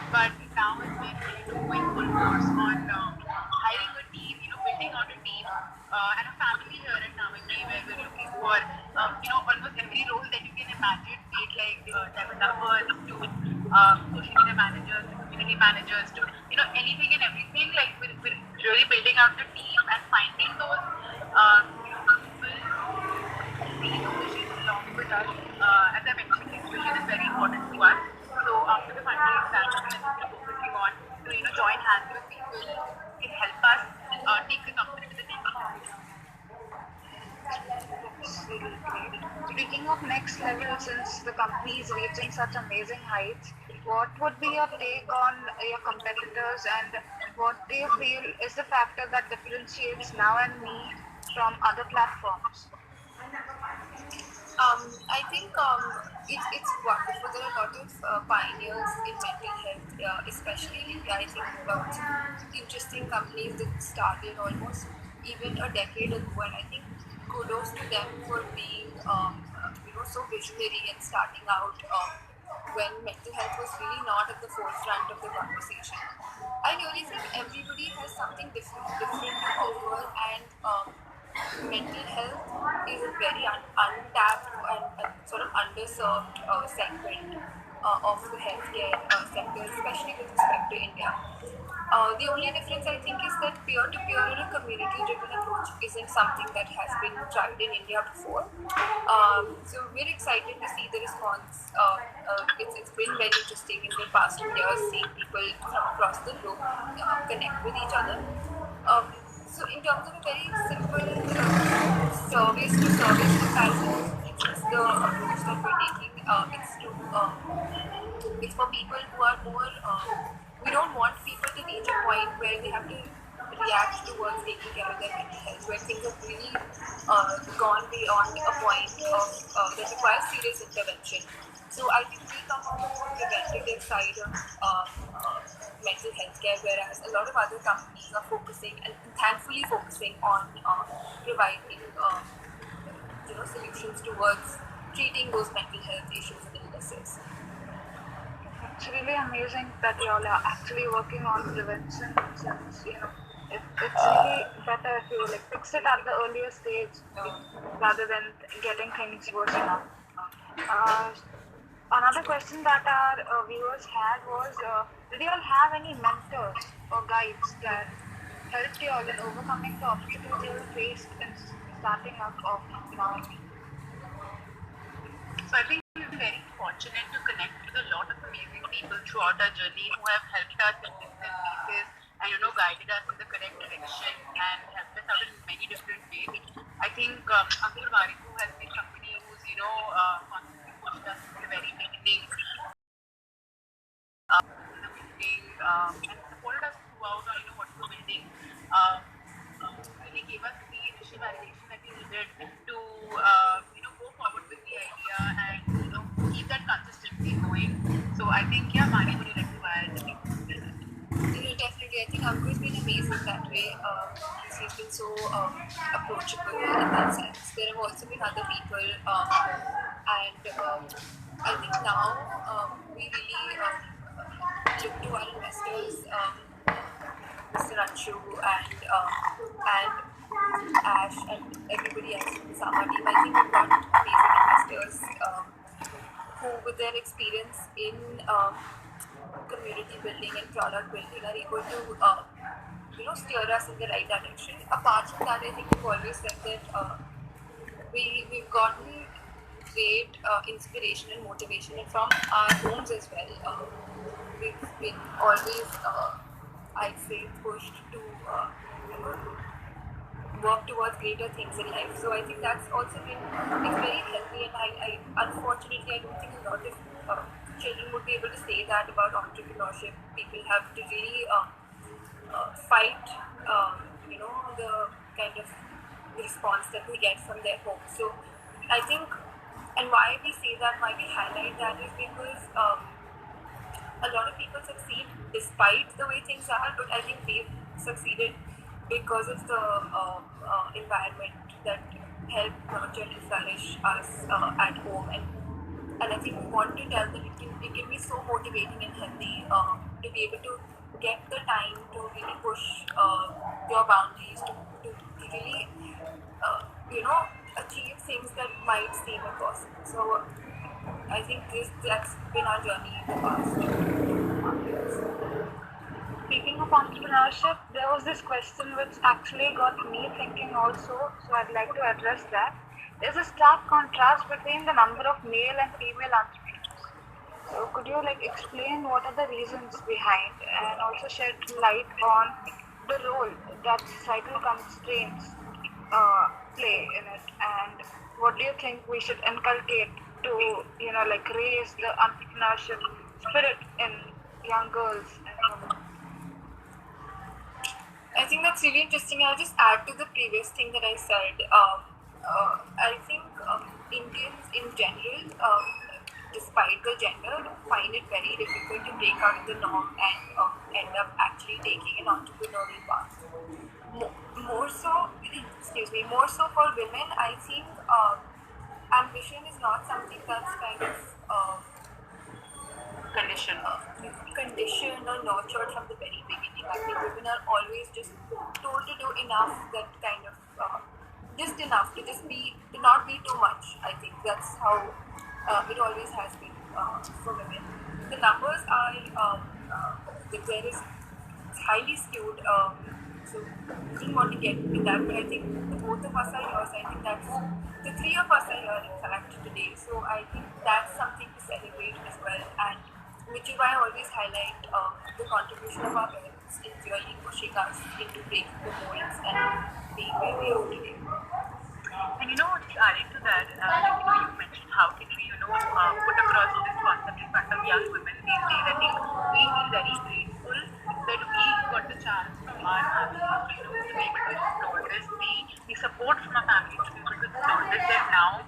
But now it's been going full force on hiring a team, building out a team and a family here at Navagri where we're looking for, almost every role that you can imagine, be it like developers to social media managers, to community managers, to, anything and everything. Like we're really building out the team and finding those, people who see the vision along with us. As I mentioned, like, vision is very important to us. So after the fundraising, that's something that we're focusing on to join hands with people who can help us take the company to the next level. That's really great. Speaking of next level, since the company is reaching such amazing heights, what would be your take on your competitors and what do you feel is the factor that differentiates Now and Me from other platforms? I think it's wonderful. There are a lot of pioneers in mental health, especially in India. I think interesting companies that started almost even a decade ago, and I think kudos to them for being so visionary and starting out when mental health was really not at the forefront of the conversation. I really think everybody has something different to offer, and mental health is a very untapped and sort of underserved segment of the healthcare sector, especially with respect to India. The only difference I think is that peer-to-peer or a community-driven approach isn't something that has been tried in India before. So we're excited to see the response. It's been very interesting in the past 2 years seeing people from across the globe connect with each other. Um, so in terms of a very simple service to service comparison, it's the approach that we're taking. It's for people who are more. We don't want people to reach a point where they have to react towards taking care of their mental health, where things have really gone beyond a point of that requires serious intervention. So I think we come on the more preventative side of mental health care, whereas a lot of other companies are focusing and thankfully focusing on providing solutions towards treating those mental health issues and illnesses. It's really amazing that you all are actually working on prevention since it's really better if you like fix it at the earlier stage rather than getting things worse enough. Uh, Another question that our viewers had was, did you all have any mentors or guides that helped you all in overcoming the obstacles you faced in starting up of Now and Me? So I think we've been very fortunate to connect with a lot of amazing people throughout our journey who have helped us in different pieces and guided us in the correct direction and helped us out in many different ways. I think Ankur Variku has been somebody who's constantly pushed us from the very beginning and supported us throughout on what we're building. Really gave us the initial validation that we needed to go forward with the idea and keep that consistency going. So I think Mani, would you like to add anything to that? Definitely. I think Ankur's been amazing that way. He's been so approachable in that sense. There have also been other people, and I think now we really look to our investors, Mr. Anshu and Ash and everybody else in the Sama team. I think we've got amazing investors who, with their experience in community building and product building, are able to steer us in the right direction. Apart from that, I think we've always said that we've gotten great inspiration and motivation from our homes as well. We've been always, I'd say, pushed to work towards greater things in life. So I think that's also been, it's very healthy, and I unfortunately I don't think a lot of children would be able to say that about entrepreneurship. People have to really fight the kind of response that we get from their home. So I think, and why we say that, why we highlight that is because a lot of people succeed despite the way things are, but I think we've succeeded because of the environment that helped nurture and flourish us at home. And I think we want to tell that it can be so motivating and healthy to be able to get the time to really push your boundaries, to really achieve things that might seem impossible. So I think that's been our journey in the past years. Speaking of entrepreneurship, there was this question which actually got me thinking also, so I'd like to address that. There's a stark contrast between the number of male and female entrepreneurs. So could you explain what are the reasons behind and also shed light on the role that societal constraints play in it, and what do you think we should inculcate to raise the entrepreneurship spirit in young girls and women? I think that's really interesting. I'll just add to the previous thing that I said. I think Indians in general, despite the gender, find it very difficult to break out of the norm and end up actually taking an entrepreneurial path. More so, more so for women, I think ambition is not something that's kind of conditioned or nurtured from the very beginning. I think women are always just told to do enough, that kind of just enough to not be too much. I think that's how it always has been for women. The numbers are there is highly skewed. So I didn't want to get into that, but I think the both of us are here. So I think that's the three of us are here in fact today. So I think that's something to celebrate as well, and which is why I always highlight the contribution of our parents in really pushing us into breaking the molds and being where we are today. And adding to that, you mentioned how can we, put across this concept in front of young women these days. I think we feel very grateful that we got the chance from our families, to be able to explore this, the support from our families to be able to explore this. And now,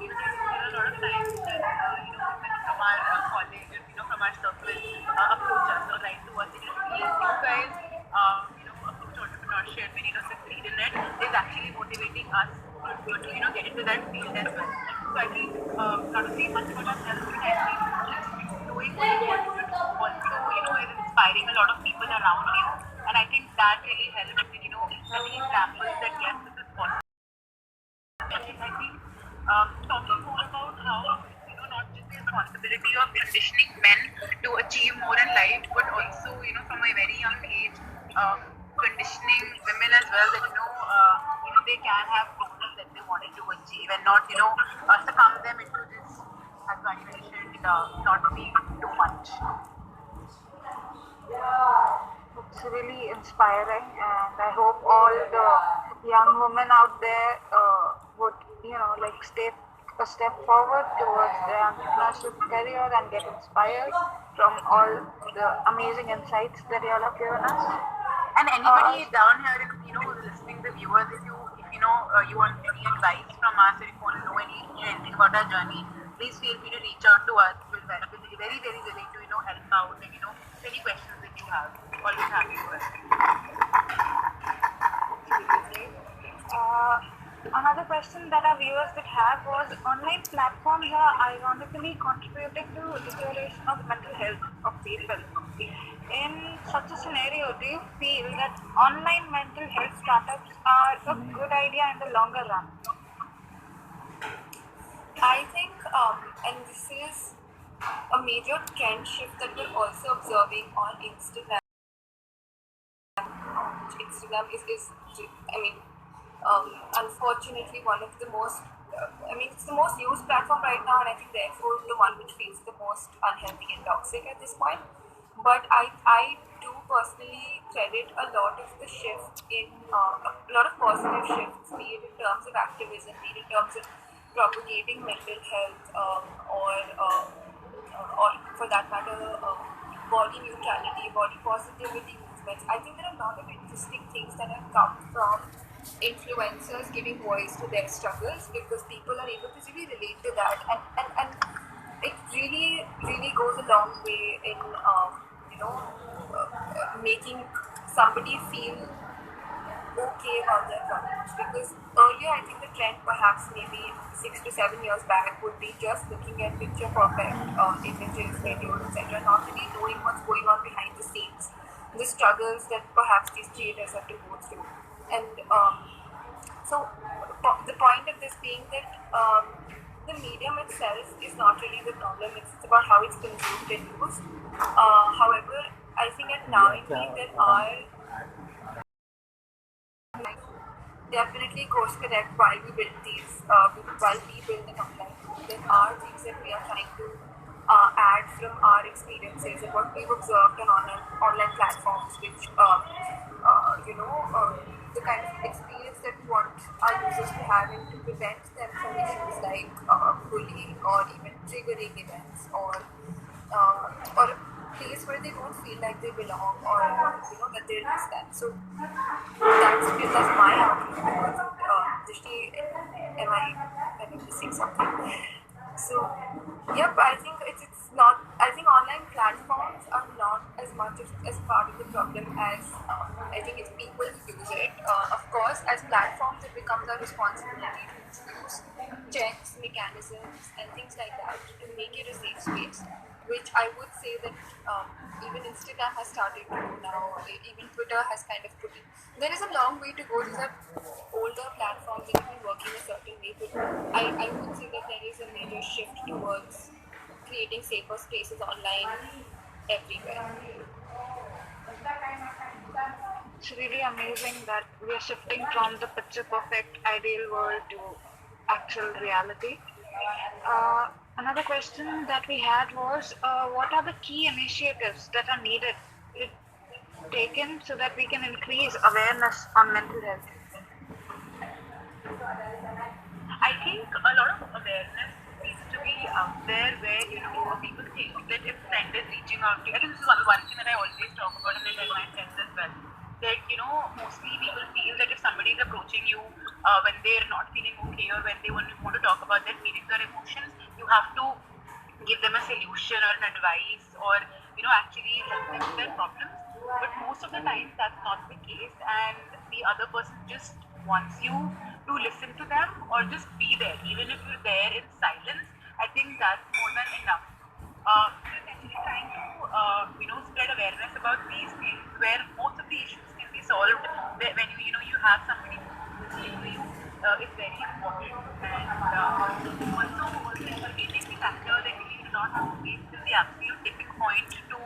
there's a lot of times that, women from our college, from our circle, approach us or write to us, please, you guys, approach entrepreneurship and, succeed in it. Is actually motivating us to, get into that field as well. So I think, not to say much about ourselves, but I think just doing what you want to do also, is inspiring a lot of people around you. And I think that really helps in, setting examples that yes, this is possible. I think talking more about how, not just the responsibility of conditioning men to achieve more in life, but also, from a very young age, conditioning women as well that, they can have goals that they wanted to achieve and not, succumb them into this, as I mentioned, not being too much. It's really inspiring, and I hope all the young women out there would, take a step forward towards their entrepreneurship career and get inspired from all the amazing insights that you all have given us. And anybody down here, who's listening, the viewers, if you want any advice from us, or if you want to know anything about our journey, please feel free to reach out to us. We'll be very, very willing to, help out and, any questions that you have. Always happy to help. Another question that our viewers did have was, online platforms are ironically contributing to deterioration of the mental health of people. In such a scenario, do you feel that online mental health startups are a good idea in the longer run? I think, and this is a major trend shift that we're also observing on Instagram. Instagram is unfortunately one of the most, it's the most used platform right now, and I think therefore the one which feels the most unhealthy and toxic at this point. But I do personally credit a lot of the shift in, a lot of positive shifts, be it in terms of activism, be it in terms of propagating mental health, or for that matter, body neutrality, body positivity movements. I think there are a lot of interesting things that have come from influencers giving voice to their struggles, because people are able to really relate to that, and it really, really goes a long way in making somebody feel okay about their problems. Because earlier, I think the trend perhaps maybe 6 to 7 years back would be just looking at picture perfect images, videos, etc., not really knowing what's going on behind the struggles that perhaps these creators have to go through. And so the point of this being that the medium itself is not really the problem, it's about how it's consumed and used. However, I think at now in there are definitely course correct while we build these, while we build an online. There are things that we are trying to add from our experiences and what we've observed on online platforms, which the kind of experience that we want our users to have and to prevent them from issues like bullying or even triggering events or a place where they don't feel like they belong or that they're less than. So that's my outlook towards it. Dishti, am I missing something? So, yep, I think it's not. I think online platforms are not as much as part of the problem as I think it's people who use it. Of course, as platforms, it becomes our responsibility to introduce checks, mechanisms, and things like that to make it a safe space. Which I would say that even Instagram has started to do now. Even Twitter has kind of put it. There is a long way to go. These are older platforms that have been working a certain way, but I would say that there is a major shift towards creating safer spaces online everywhere. It's really amazing that we are shifting from the picture perfect ideal world to actual reality. Another question that we had was, what are the key initiatives that are needed to taken so that we can increase awareness on mental health? I think a lot of awareness needs to be out there where, people think that if friend is reaching out to you, I think this is one thing that I always talk about and I tell my friends as well. That, mostly people feel that if somebody is approaching you when they're not feeling okay or when they want to talk about their feelings or emotions, you have to give them a solution or an advice or, actually help them with their problems. But most of the time that's not the case and the other person just wants you to listen to them or just be there. Even if you're there in silence, I think that's more than enough. So essentially trying to, spread awareness about these things where most of the issues can be solved when you have somebody listening to you is very important. And also inculcating the factor that you do not have to wait till the absolute tipping point to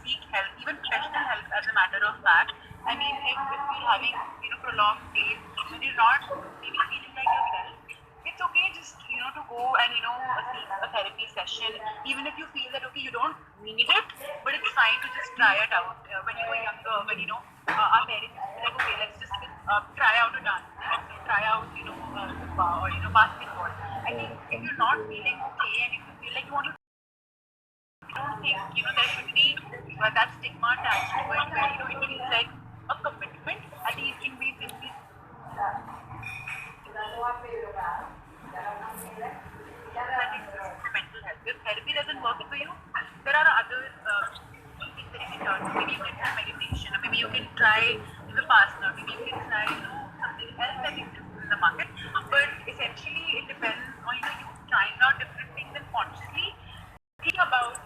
seek help, even professional help as a matter of fact. I mean, if you're having prolonged days when you're not maybe feeling like yourself, it's okay just to go and seek a therapy session, even if you feel that okay you don't need it, but it's fine to just try it out. When you were younger, when our parents used to be like, okay, let's just try out a dance, let's try out Zumba or basketball. I think if you're not feeling okay and if you feel like you want to, I don't think there should be that stigma attached to it where it feels like a commitment. I think it can be simply that exists for mental health. If therapy doesn't work for you, there are other things that you can turn to. Maybe you can try meditation, or maybe you can try Vipassana, maybe you can try something else that exists in the market. But essentially, it depends on you trying out different things and consciously think about